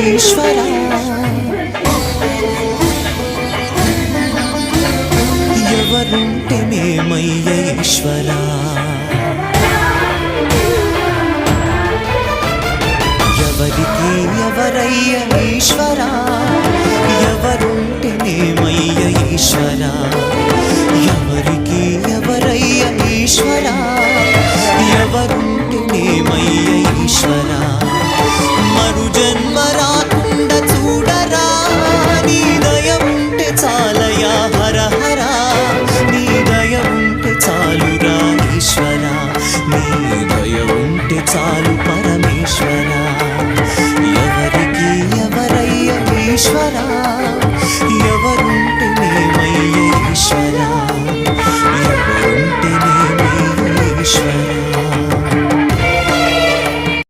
ఈశ్వరా ఎవరుంటేనేమయ్య ఈశ్వరా ఎవరికి ఎవరయ్య ఈశ్వరా ఎవరుంటేనేమయ్య ఈశ్వరా ఎవరికి ఎవరయ్య ఈశ్వరా ఎవరుంటేనేమయ్య ఈశ్వరా మరు జన్మ రాకుండా చూడరా నీ దయ ఉంటే చాలయా హర హర నీ దయ ఉంటే చాలురా ఈశ్వరా నీ దయ ఉంటే చాలు పరమేశ్వరా ఎవరికి ఎవరయ్య ఈశ్వరా